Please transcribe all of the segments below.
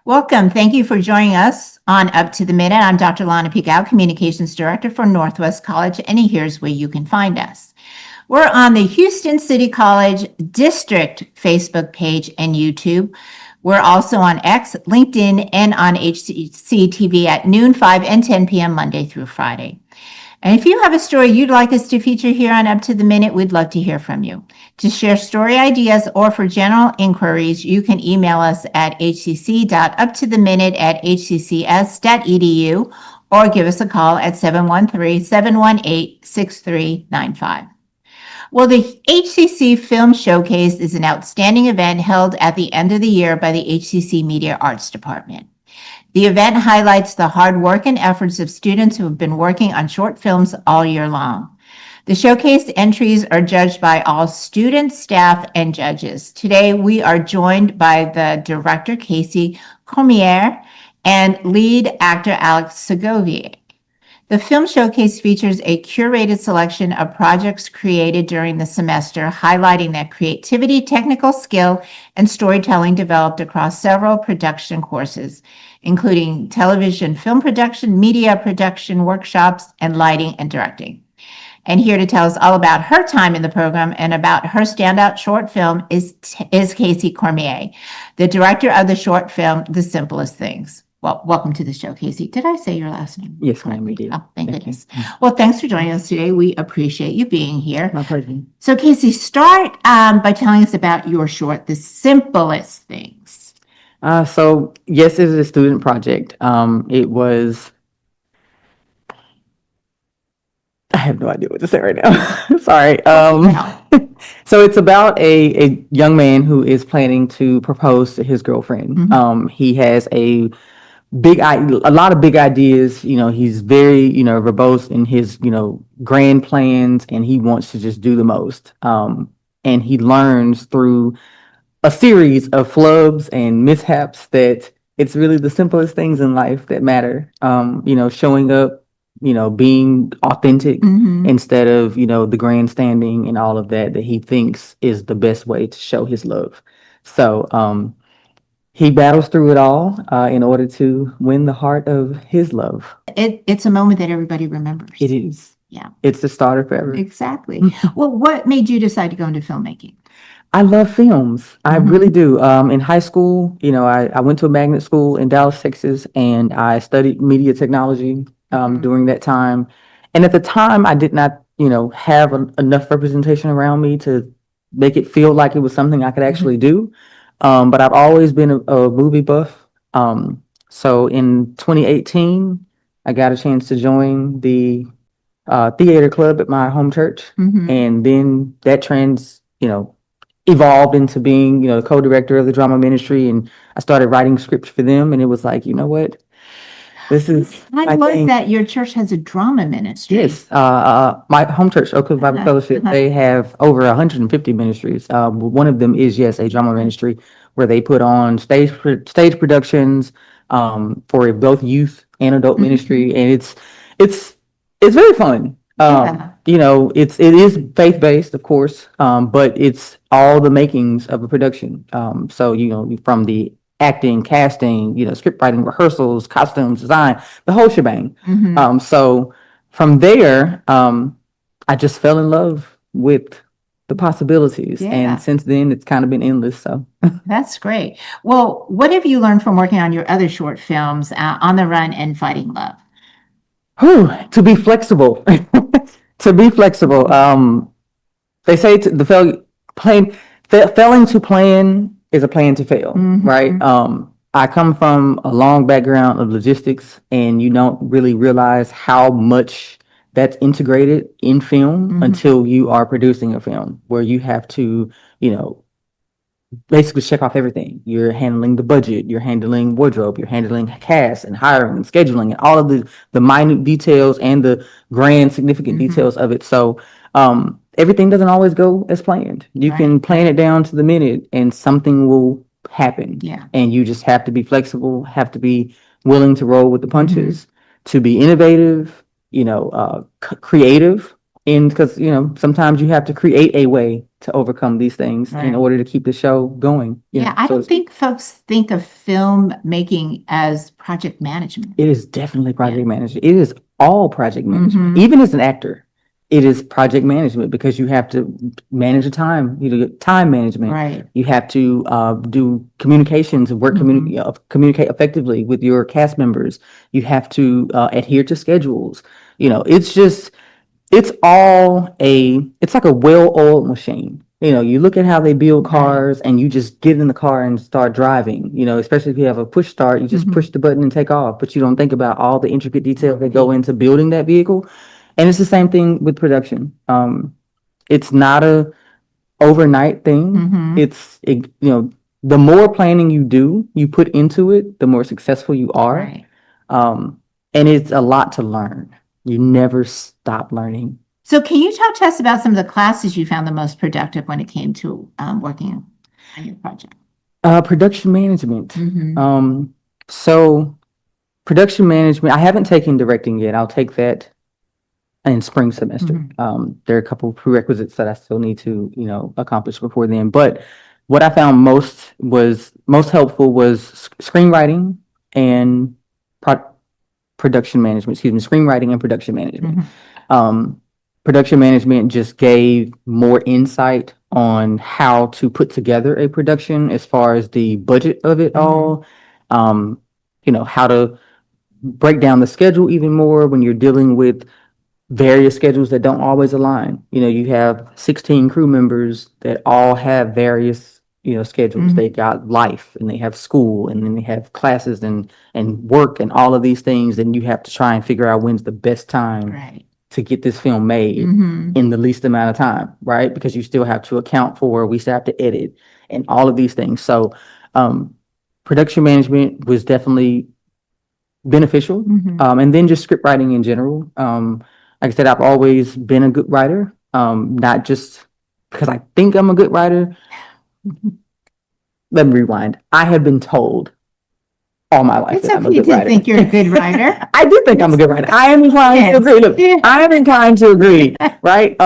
Welcome. Thank you for joining us on Up to the Minute. I'm Dr. Lana Piago, Communications Director for Northwest College, and here's where you can find us. We're on the Houston City College District Facebook page and YouTube. We're also on X, LinkedIn, and on HCC TV at noon, 5, and 10 p.m. Monday through Friday. And if you have a story you'd like us to feature here on Up to the Minute, we'd love to hear from you. To share story ideas or for general inquiries, you can email us at hcc.uptotheminute@hccs.edu or give us a call at 713-718-6395. Well, the HCC Film Showcase is an outstanding event held at the end of the year by the HCC Media Arts Department. The event highlights the hard work and efforts of students who have been working on short films all year long. The showcase entries are judged by all students, staff, and judges. Today, we are joined by the director, Keri Cormier, and lead actor, Alex Segovia. The film showcase features a curated selection of projects created during the semester, highlighting that creativity, technical skill, and storytelling developed across several production courses, including television, film production, media production, workshops, and lighting and directing. And here to tell us all about her time in the program and about her standout short film is Keri Cormier, the director of the short film, The Simplest Things. Well, welcome to the show, Keri. Did I say your last name? Yes, ma'am, we did. Oh, thank goodness. Well, thanks for joining us today. We appreciate you being here. My pleasure. So, Keri, start by telling us about your short, The Simplest Things. So yes, it is a student project. It was, I have no idea what to say right now. Sorry. So it's about a young man who is planning to propose to his girlfriend. Mm-hmm. He has a lot of big ideas. He's very, verbose in his, grand plans, and he wants to just do the most. And he learns through a series of flubs and mishaps that it's really the simplest things in life that matter. Showing up, being authentic Mm-hmm. instead of, the grandstanding and all of that he thinks is the best way to show his love. So he battles through it all in order to win the heart of his love. It's a moment that everybody remembers. It is. Yeah. It's the starter forever. Exactly. Well, what made you decide to go into filmmaking? I love films. I Mhm. really do. In high school, I went to a magnet school in Dallas, Texas, and I studied media technology Mhm. during that time. And at the time, I did not, have enough representation around me to make it feel like it was something I could actually do. But I've always been a movie buff. So in 2018, I got a chance to join the theater club at my home church, Mhm. and then that evolved into being, the co-director of the drama ministry, and I started writing scripts for them, and it was like, you know what, this is I my love thing. that your church has a drama ministry. Yes, my home church, Oak Cliff Bible Fellowship, they have over 150 ministries. One of them is, yes, a drama ministry where they put on stage productions for both youth and adult Mhm. ministry, and it's very fun. Yeah. It is faith-based, of course, but it's all the makings of a production. So, from the acting, casting, script writing, rehearsals, costumes, design, the whole shebang. Mhm. So from there, I just fell in love with the possibilities. Yeah. And since then, it's kind of been endless. So That's great. Well, what have you learned from working on your other short films, On the Run and Fighting Love? to be flexible, to be flexible. They say failing to plan is a plan to fail, Mhm. right? I come from a long background of logistics, and you don't really realize how much that's integrated in film Mhm. until you are producing a film where you have to, you know, basically check off everything. You're handling the budget, you're handling wardrobe, you're handling cast and hiring and scheduling and all of the minute details and the grand significant Mhm. details of it. So everything doesn't always go as planned. You can Right. plan it down to the minute and something will happen. Yeah. And you just have to be flexible, have to be willing to roll with the punches, to be innovative, creative, And because, sometimes you have to create a way to overcome these things Right. in order to keep the show going. Yeah, I don't think folks think of filmmaking as project management. It is definitely project Yeah. management. It is all project management. Mhm. Even as an actor, it is project management because you have to manage the time, time management. Right. You have to do communications, communicate effectively with your cast members. You have to adhere to schedules. It's like a well-oiled machine. You look at how they build Right. cars and you just get in the car and start driving, especially if you have a push start, you just Mhm. push the button and take off, but you don't think about all the intricate details that go into building that vehicle. And it's the same thing with production. It's not a overnight thing. The more planning you put into it, the more successful you are. Right. And it's a lot to learn. You never stop learning. So can you talk to us about some of the classes you found the most productive when it came to working on your project? Production management. Mhm. So production management, I haven't taken directing yet. I'll take that in spring semester. There are a couple of prerequisites that I still need to, accomplish before then. But what I found most helpful was screenwriting and production management. Excuse me, screenwriting and production management. Production management just gave more insight on how to put together a production as far as the budget of it all. How to break down the schedule even more when you're dealing with various schedules that don't always align. You have 16 crew members that all have various, schedules. They got life and they have school and then they have classes and work and all of these things. And you have to try and figure out when's the best time Right. to get this film made in the least amount of time, right? Because you still have to account for, we still have to edit and all of these things. So production management was definitely beneficial. And then just script writing in general. Like I said, I've always been a good writer, not just because I think I'm a good writer. Let me rewind. I have been told all my life It's that I'm a okay good to writer. think you're a good writer. I do think I'm a good writer. I am inclined to agree. Look, I am inclined to agree, right?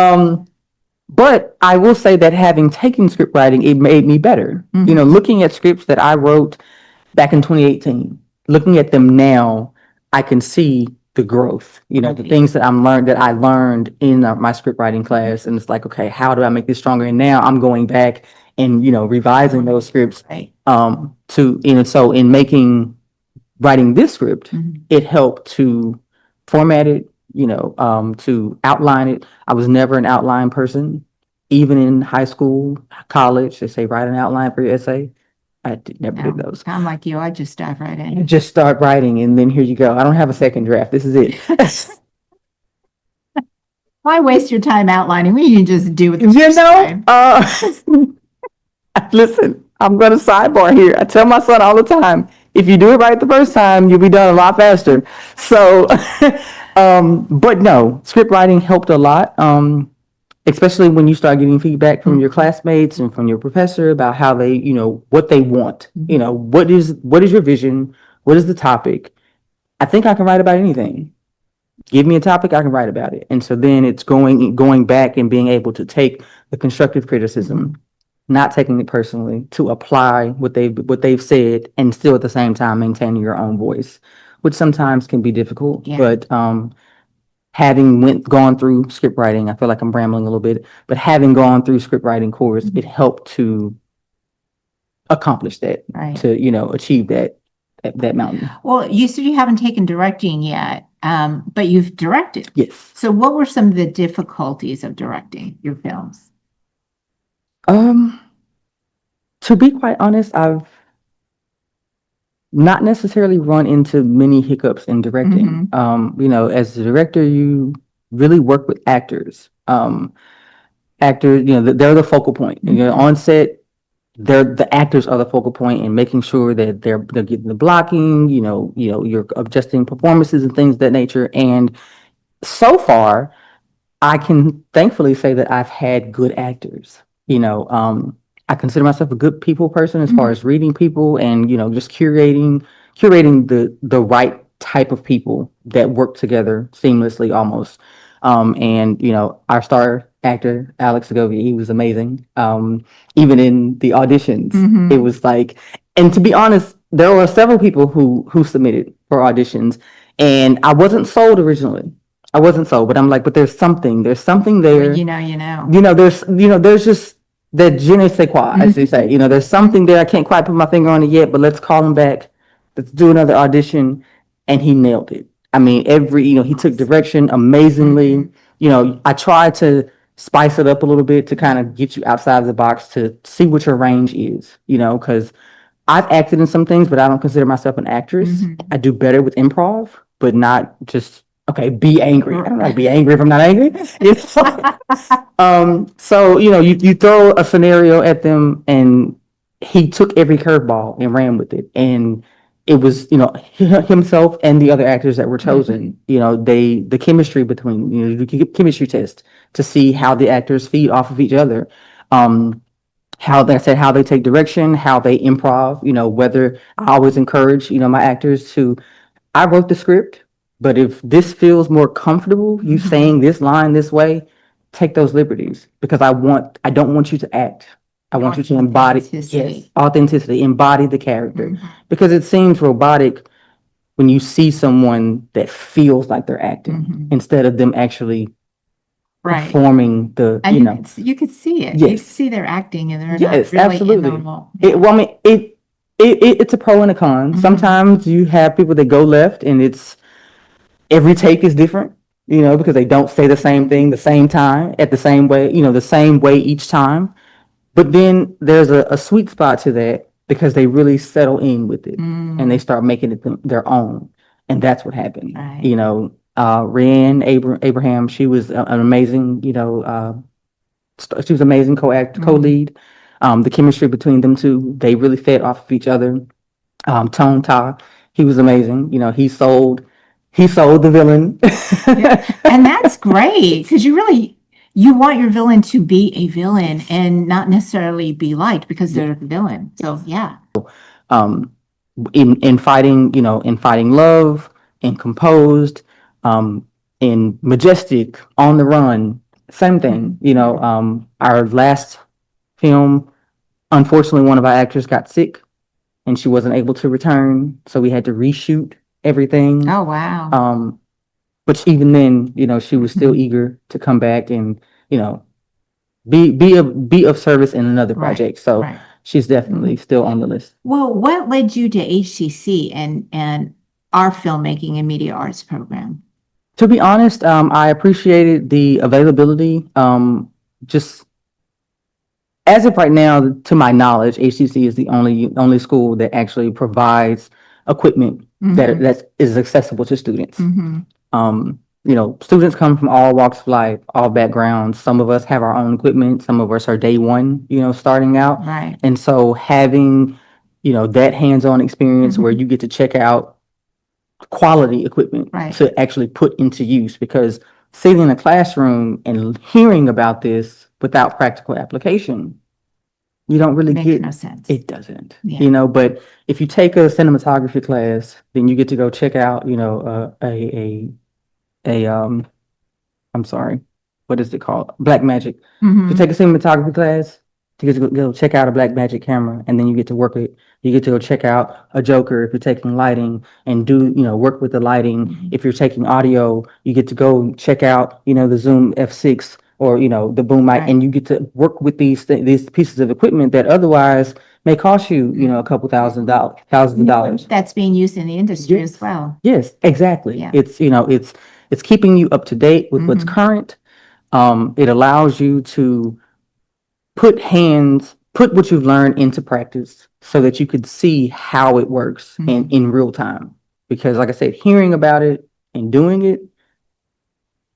But I will say that having taken script writing, it made me better. Looking at scripts that I wrote back in 2018, looking at them now, I can see the growth, the things that I learned in my script writing class. And it's like, okay, how do I make this stronger? And now I'm going back and, revising those scripts, Right. so in writing this script, it helped to format it, to outline it. I was never an outline person, even in high school, college. They say write an outline for your essay. I never did those. I'm like you. I just dive right in. You just start writing, and then here you go. I don't have a second draft. This is it. Why waste your time outlining when you can just do it? Listen, I'm going to sidebar here. I tell my son all the time, if you do it right the first time, you'll be done a lot faster. So, but no, script writing helped a lot. Especially when you start getting feedback from your classmates and from your professor about how they, what they want. What is your vision? What is the topic? I think I can write about anything. Give me a topic, I can write about it. And so then it's going back and being able to take the constructive criticism, not taking it personally, to apply what they've said and still at the same time maintaining your own voice, which sometimes can be difficult. Yeah. But having gone through script writing, I feel like I'm rambling a little bit, but having gone through script writing course, it helped to accomplish that, Right. to, achieve that mountain. Well, you said you haven't taken directing yet, but you've directed. Yes. So what were some of the difficulties of directing your films? To be quite honest, I've not necessarily run into many hiccups in directing. As a director, you really work with actors. Actors, they're the focal point. On set, the actors are the focal point, and making sure that they're getting the blocking. You're adjusting performances and things of that nature. And so far, I can thankfully say that I've had good actors. I consider myself a good people person as far as reading people and, just curating the right type of people that work together seamlessly almost. And our star actor Alex Segovia, he was amazing. Even in the auditions, it was like, and to be honest, there were several people who submitted for auditions, and I wasn't sold originally. I wasn't sold, but I'm like, but there's something there. You know. There's just that je ne sais quoi, as they say. There's something there. I can't quite put my finger on it yet, but let's call him back. Let's do another audition. And he nailed it. I mean, he took direction amazingly. I tried to spice it up a little bit to kind of get you outside of the box to see what your range is, because I've acted in some things, but I don't consider myself an actress. I do better with improv, but not just, okay, be angry. I don't like be angry if I'm not angry. So, you throw a scenario at them, and he took every curveball and ran with it. And it was, himself and the other actors that were chosen, the chemistry between, the chemistry test to see how the actors feed off of each other. How they take direction, how they improv, whether I always encourage, my actors to, I wrote the script, but if this feels more comfortable, you saying this line this way, take those liberties, because I don't want you to act. I want you to embody, yes, authenticity, embody the character, because it seems robotic when you see someone that feels like they're acting instead of them actually performing the, And you could see it. Yes. You could see they're acting, and they're Yes, not really absolutely. in the role. It's a pro and a con. Sometimes you have people that go left, and it's every take is different, because they don't say the same thing the same time at the same way, the same way each time. But then there's a sweet spot to that, because they really settle in with it and they start making it their own. And that's what happened. Right. Rianne Abraham, she was an amazing, she was amazing co-lead. The chemistry between them two, they really fed off of each other. Tone Ta, he was amazing. He sold the villain. And that's great, because you want your villain to be a villain and not necessarily be liked because they're the villain. So yeah. In fighting love, and composed, in majestic, on the run, same thing. Our last film, unfortunately, one of our actors got sick and she wasn't able to return, so we had to reshoot everything. Oh, wow. But even then, she was still eager to come back and, be of service in another project. So she's definitely still on the list. Well, what led you to HCC and our filmmaking and media arts program? To be honest, I appreciated the availability. Just as of right now, to my knowledge, HCC is the only school that actually provides equipment that is accessible to students. Students come from all walks of life, all backgrounds. Some of us have our own equipment. Some of us are day one, starting out. Right. And so having, that hands-on experience where you get to check out quality equipment to actually put into use, because sitting in a classroom and hearing about this without practical application, you don't really Makes no sense. It doesn't, but if you take a cinematography class, then you get to go check out, I'm sorry, what is it called? Black Magic. If you take a cinematography class, you get to go check out a Black Magic camera, and then you get to work with, you get to go check out a Joker if you're taking lighting and work with the lighting. If you're taking audio, you get to go check out, the Zoom F6 or, the boom mic, and you get to work with these pieces of equipment that otherwise may cost you, a couple thousands of dollars. That's being used in the industry as well. Yes, exactly. Yeah. It's keeping you up to date with what's current. It allows you to put what you've learned into practice so that you could see how it works in real time. Because like I said, hearing about it and doing it,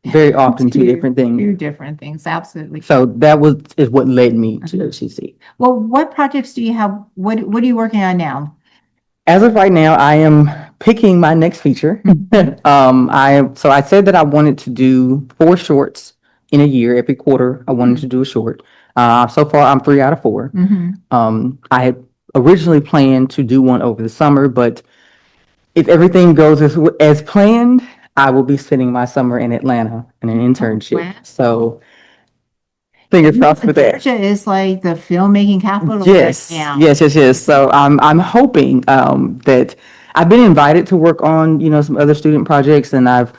very often two different things. Two different things, absolutely. So that is what led me to HCC. Well, what projects do you have? What are you working on now? As of right now, I am picking my next feature. I said that I wanted to do 4 shorts in a year. Every quarter, I wanted to do a short. So far, I'm 3 out of 4. I had originally planned to do one over the summer, but if everything goes as planned, I will be spending my summer in Atlanta in an internship. wow. So fingers crossed for that. Georgia is like the filmmaking capital. Yes, right now. yes. So I'm hoping that I've been invited to work on, some other student projects, and I've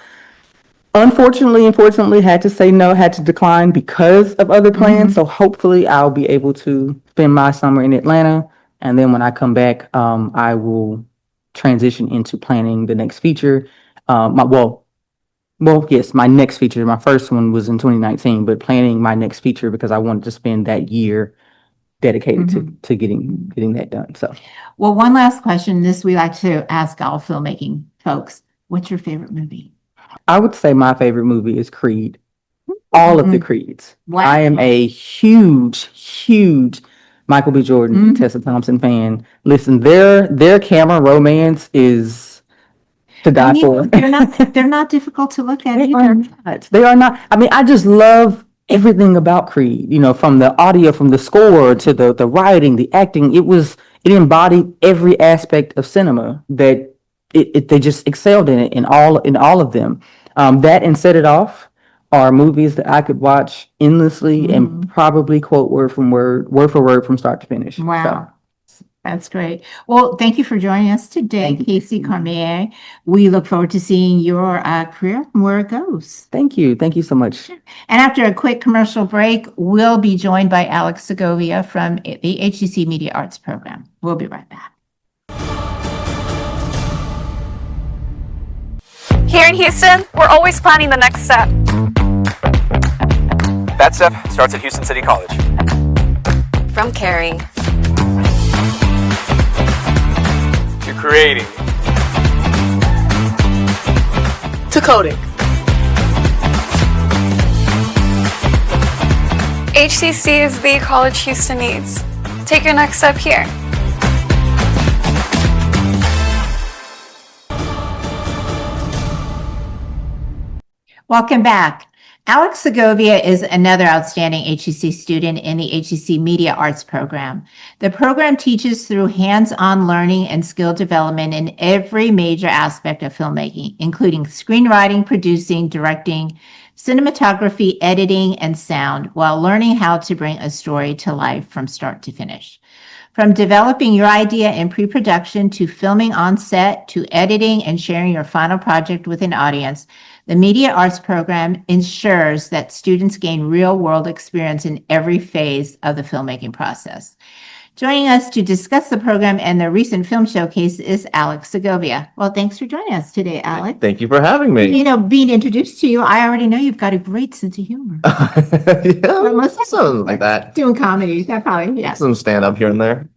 unfortunately had to say no, had to decline because of other plans. So hopefully I'll be able to spend my summer in Atlanta, and then when I come back, I will transition into planning the next feature. Yes, my next feature. My first one was in 2019, but planning my next feature because I wanted to spend that year dedicated to getting that done. So, Well, one last question. This we like to ask all filmmaking folks. What's your favorite movie? I would say my favorite movie is Creed. All of the Creeds. Wow. I am a huge Michael B. Jordan, Tessa Thompson fan. Listen, their camera romance is to die for. They're not difficult to look at They either. are not. They are not. I mean, I just love everything about Creed. From the audio, from the score to the writing, the acting. It embodied every aspect of cinema that they just excelled in it in all of them. That and Set It Off are movies that I could watch endlessly and probably quote word for word from start to finish. Wow. That's great. Well, thank you for joining us today, Keri Cormier. We look forward to seeing your career and where it goes. Thank you. Thank you so much. And after a quick commercial break, we'll be joined by Alex Segovia from the HCC Media Arts Program. We'll be right back. Here in Houston, we're always planning the next step. That step starts at Houston City College. From caring To creating. to coding. HCC is the college Houston needs. Take your next step here. Welcome back. Alex Segovia is another outstanding HCC student in the HCC Media Arts Program. The program teaches through hands-on learning and skill development in every major aspect of filmmaking, including screenwriting, producing, directing, cinematography, editing, and sound, while learning how to bring a story to life from start to finish. From developing your idea in pre-production to filming on set to editing and sharing your final project with an audience, the Media Arts Program ensures that students gain real-world experience in every phase of the filmmaking process. Joining us to discuss the program and the recent film showcase is Alex Segovia. Well, thanks for joining us today, Alex. Thank you for having me. Being introduced to you, I already know you've got a great sense of humor. Yeah, something like that. Doing comedy, that probably, yeah. Some stand up here and there.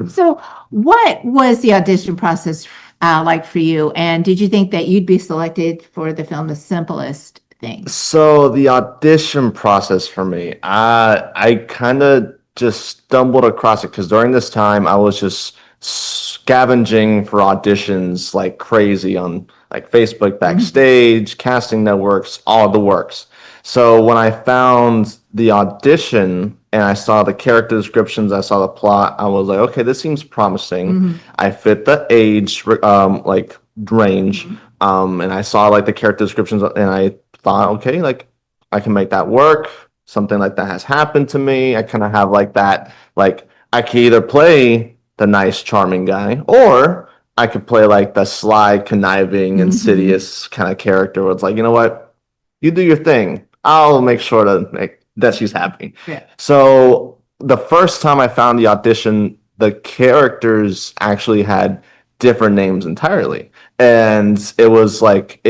So what was the audition process like for you? And did you think that you'd be selected for the film The Simplest Thing? So the audition process for me, I kind of just stumbled across it because during this time I was just scavenging for auditions like crazy on like Facebook Backstage, casting networks, all the works. So when I found the audition and I saw the character descriptions, I saw the plot, I was like, okay, this seems promising. I fit the age like range, and I saw like the character descriptions, and I thought, okay, like I can make that work. Something like that has happened to me. I kind of have like that, like I could either play the nice, charming guy, or I could play like the sly, conniving, insidious kind of character where it's like, you know what, you do your thing. I'll make sure to make that she's happy. Yeah. So the first time I found the audition, the characters actually had different names entirely, and it was like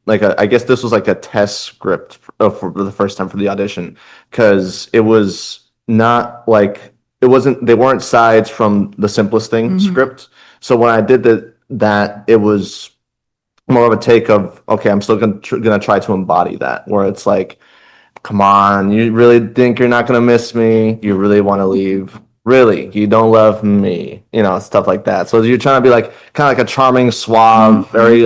I guess this was like a test script for the first time for the audition, because it was not like they weren't sides from The Simplest Thing script. So when I did that, it was more of a take of, okay, I'm still gonna try to embody that, where it's like, come on, you really think you're not gonna miss me? You really want to leave? Really? You don't love me? Stuff like that. So you're trying to be like kind of like a charming, suave, very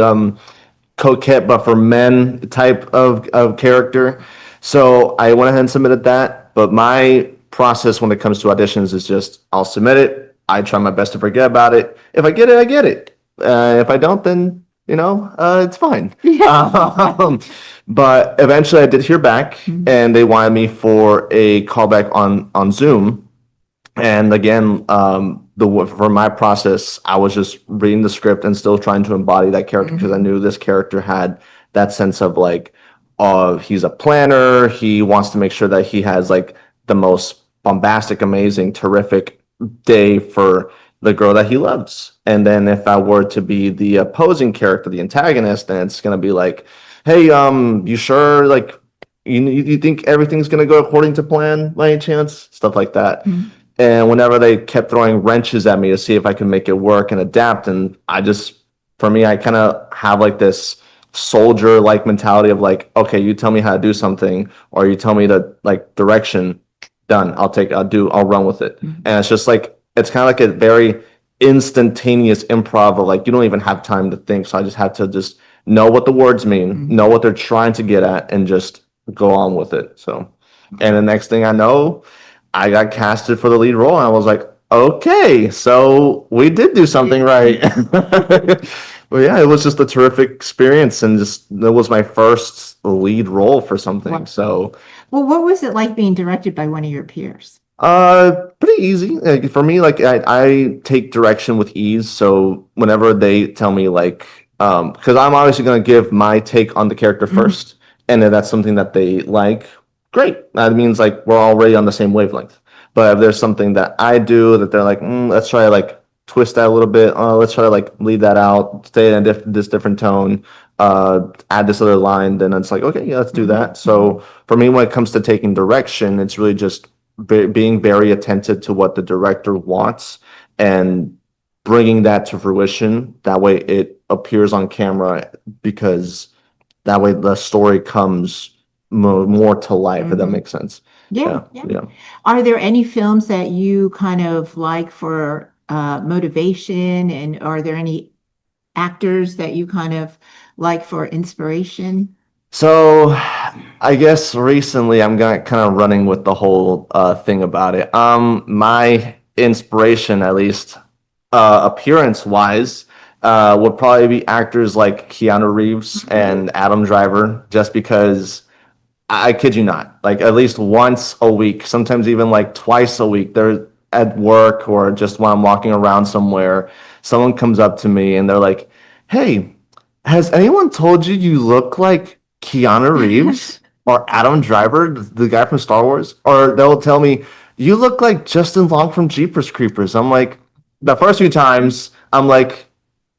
coquette, but for men type of character. So I went ahead and submitted that. But my process when it comes to auditions is just, I'll submit it. I try my best to forget about it. If I get it, I get it. If I don't, then it's fine. But eventually I did hear back, and they wanted me for a callback on Zoom. And again, for my process, I was just reading the script and still trying to embody that character because I knew this character had that sense of like, he's a planner. He wants to make sure that he has like the most bombastic, amazing, terrific day for the girl that he loves. And then if I were to be the opposing character, the antagonist, then it's gonna be like, hey, you sure? Like, you think everything's gonna go according to plan by any chance? Stuff like that. And whenever they kept throwing wrenches at me to see if I could make it work and adapt, and for me, I kind of have like this soldier-like mentality of like, okay, you tell me how to do something, or you tell me the like direction, done. I'll run with it. And it's just like, it's kind of like a very instantaneous improv of like, you don't even have time to think. So I just have to just know what the words mean, know what they're trying to get at, and just go on with it. So, and the next thing I know, I got casted for the lead role, and I was like, okay, so we did do something right. But yeah, it was just a terrific experience, and just it was my first lead role for something. Wow. So, Well, what was it like being directed by one of your peers? pretty easy. Like, for me, like I take direction with ease. So whenever they tell me like, because I'm obviously going to give my take on the character first, and if that's something that they like, great. That means like we're already on the same wavelength. But if there's something that I do that they're like, let's try to like twist that a little bit. Let's try to like leave that out, stay in this different tone, add this other line. Then it's like, okay, yeah, let's do that. So for me, when it comes to taking direction, it's really just being very attentive to what the director wants and bringing that to fruition. That way it appears on camera, because that way the story comes more to life, if that makes sense. Yeah. Are there any films that you kind of like for motivation, and are there any actors that you kind of like for inspiration? So I guess recently I'm kind of running with the whole thing about it. My inspiration, at least appearance wise, would probably be actors like Keanu Reeves and Adam Driver, just because I kid you not, like at least once a week, sometimes even like twice a week, they're at work or just when I'm walking around somewhere, someone comes up to me and they're like, hey, has anyone told you you look like Keanu Reeves or Adam Driver, the guy from Star Wars? Or they'll tell me, you look like Justin Long from Jeepers Creepers. I'm like, the first few times, I'm like,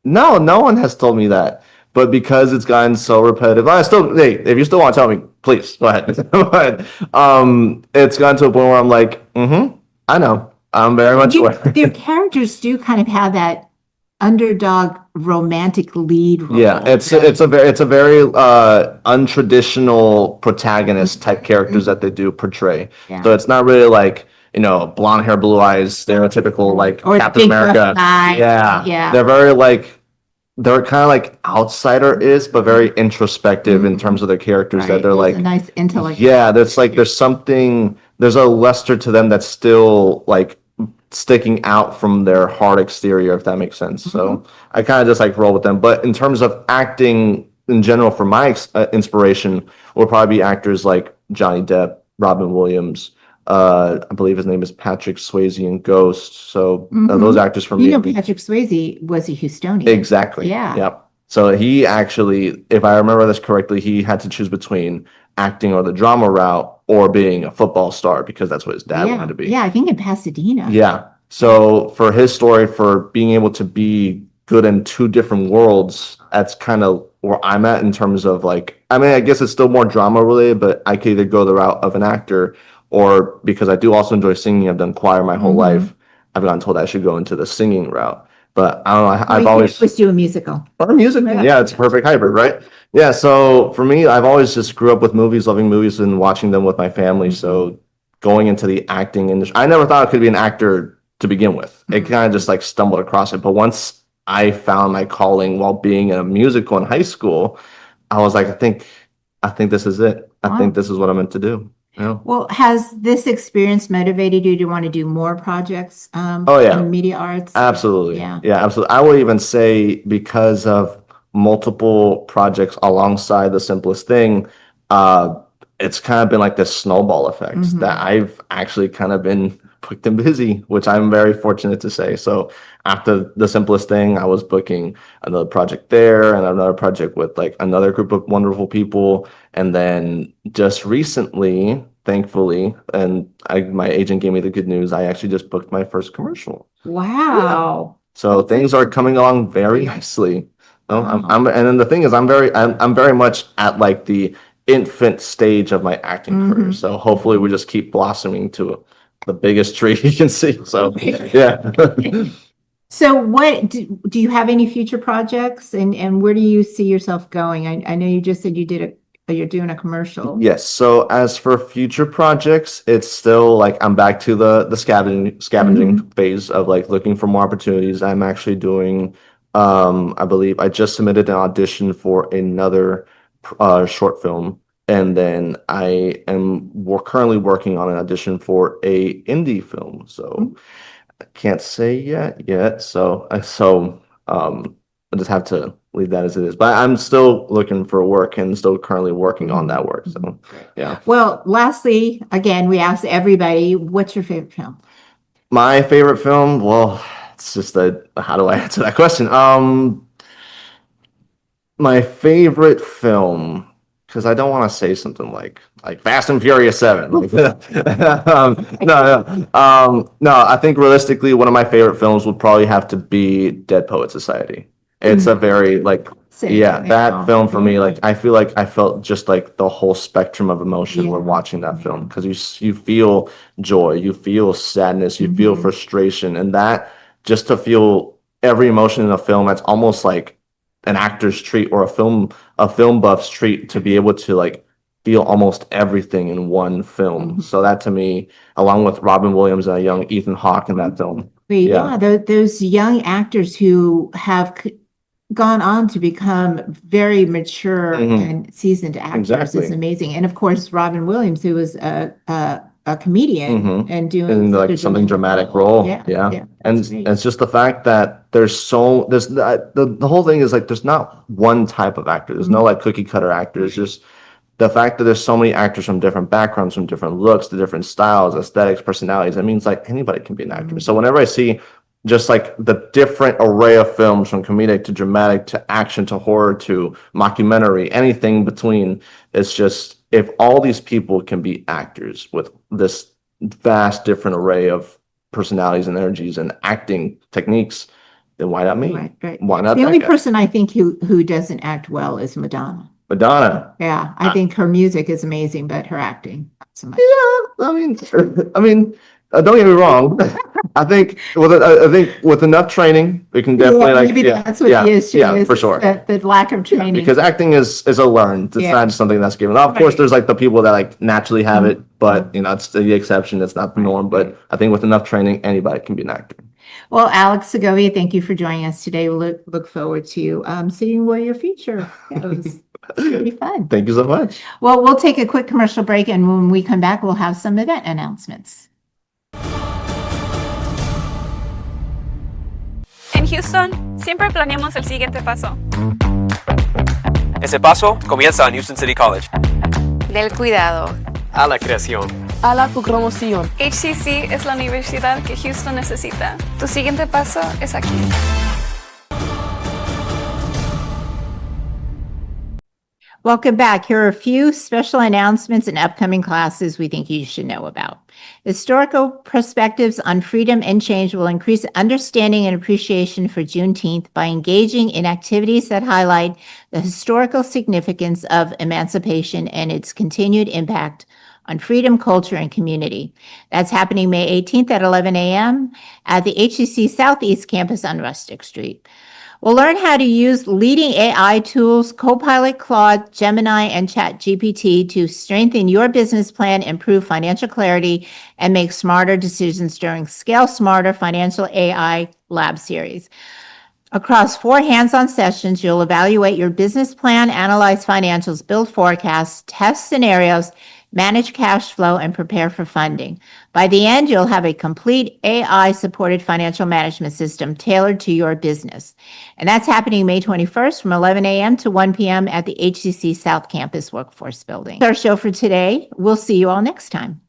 no one has told me that. But because it's gotten so repetitive, hey, if you still want to tell me, please go ahead. But it's gotten to a point where I'm like, I know. I'm very much aware. Their characters do kind of have that underdog romantic lead role. Yeah, it's a very untraditional protagonist type characters that they do portray. Yeah. So it's not really like, blonde hair, blue eyes, stereotypical like Or Captain big America. rough guy. Yeah. Yeah. They're kind of like outsider-ish, but very introspective in terms of their characters. That Right. they're There's like, a nice intellect. yeah, there's a luster to them that's still like sticking out from their hard exterior, if that makes sense. So I kind of just like roll with them. But in terms of acting in general, for my inspiration, would probably be actors like Johnny Depp, Robin Williams. I believe his name is Patrick Swayze in Ghost. So those actors for me. Patrick Swayze was a Houstonian. Exactly. Yeah. Yep. So he actually, if I remember this correctly, he had to choose between acting or the drama route or being a football star, because that's what his dad wanted to be. Yeah, I think in Pasadena. Yeah. So for his story, for being able to be good in two different worlds, that's kind of where I'm at in terms of like, I mean, I guess it's still more drama related, but I could either go the route of an actor, or because I do also enjoy singing, I've done choir my whole life, I've gotten told I should go into the singing route. But I don't know, I've always do a musical. or music. Yeah, it's a perfect hybrid, right? Yeah. So for me, I've always just grew up with movies, loving movies, and watching them with my family. So going into the acting industry, I never thought I could be an actor to begin with. It kind of just like stumbled across it. But once I found my calling while being in a musical in high school, I was like, I think this is it. I think this is what I'm meant to do. Yeah. Well, has this experience motivated you to want to do more projects Oh, yeah. in media arts? Absolutely. Yeah. Yeah, absolutely. I will even say, because of multiple projects alongside The Simplest Thing, it's kind of been like this snowball effect that I've actually kind of been booked and busy, which I'm very fortunate to say. So after The Simplest Thing, I was booking another project there and another project with like another group of wonderful people. And then just recently, thankfully, and my agent gave me the good news, I actually just booked my first commercial. Wow. So things are coming along very nicely. No, Wow. and then the thing is, I'm very much at like the infant stage of my acting career. So hopefully we just keep blossoming to the biggest tree you can see. So yeah. So what, do you have any future projects and where do you see yourself going? I know you just said you're doing a commercial. Yes. So as for future projects, it's still like I'm back to the scavenging phase of like looking for more opportunities. I'm actually doing, I believe I just submitted an audition for another short film, and then we're currently working on an audition for a indie film. So I can't say yet. So I just have to leave that as it is. But I'm still looking for work and still currently working on that work. So yeah. Well, lastly, again, we ask everybody, what's your favorite film? My favorite film, well, it's just how do I answer that question? My favorite film, because I don't want to say something like Fast and Furious 7. No, I think realistically, one of my favorite films would probably have to be Dead Poet Society. It's a very that film for me, like I feel like I felt just like the whole spectrum of emotion when watching that film, because you feel joy, you feel sadness, you feel frustration, and that just to feel every emotion in a film, that's almost like an actor's treat or a film buff's treat to be able to like feel almost everything in one film. So that to me, along with Robin Williams and a young Ethan Hawke in that film. Those young actors who have gone on to become very mature and seasoned actors is amazing. And of course, Robin Williams, who was a comedian and doing like something dramatic role. And it's just the fact that there's the whole thing is like there's not one type of actor. There's no like cookie cutter actor. It's just the fact that there's so many actors from different backgrounds, from different looks, the different styles, aesthetics, personalities. It means like anybody can be an actor. So whenever I see just like the different array of films, from comedic to dramatic to action to horror to mockumentary, anything between, it's just, if all these people can be actors with this vast different array of personalities and energies and acting techniques, then why not me? Right. Why not the that only guy? person I think who doesn't act well is Madonna. Madonna. Yeah, I think her music is amazing, but her acting not so much. Yeah, I mean, don't get me wrong. I think with enough training, we can definitely maybe that's what the issue is. For sure. The lack of training. Because acting is a learned. It's not just something that's given. Of course, there's like the people that like naturally have it, but you know, it's the exception. It's not the norm. But I think with enough training, anybody can be an actor. Well, Alex Segovia, thank you for joining us today. We'll look forward to seeing what your future goes. It's going to be fun. Thank you so much. Well, we'll take a quick commercial break, and when we come back, we'll have some event announcements. En Houston, siempre planeamos el siguiente paso. Ese paso comienza en Houston City College. Del cuidado. A la creación. A la promoción. HCC es la universidad que Houston necesita. Tu siguiente paso es aquí. Welcome back. Here are a few special announcements and upcoming classes we think you should know about. Historical perspectives on freedom and change will increase understanding and appreciation for Juneteenth by engaging in activities that highlight the historical significance of emancipation and its continued impact on freedom, culture, and community. That's happening May 18th at 11 a.m. at the HCC Southeast Campus on Rustic Street. We'll learn how to use leading AI tools, Copilot, Claude, Gemini, and ChatGPT to strengthen your business plan, improve financial clarity, and make smarter decisions during Scale Smarter Financial AI Lab Series. Across 4 hands-on sessions, you'll evaluate your business plan, analyze financials, build forecasts, test scenarios, manage cash flow, and prepare for funding. By the end, you'll have a complete AI-supported financial management system tailored to your business. And that's happening May 21st from 11 a.m. to 1 p.m. at the HCC South Campus Workforce Building. That's our show for today. We'll see you all next time.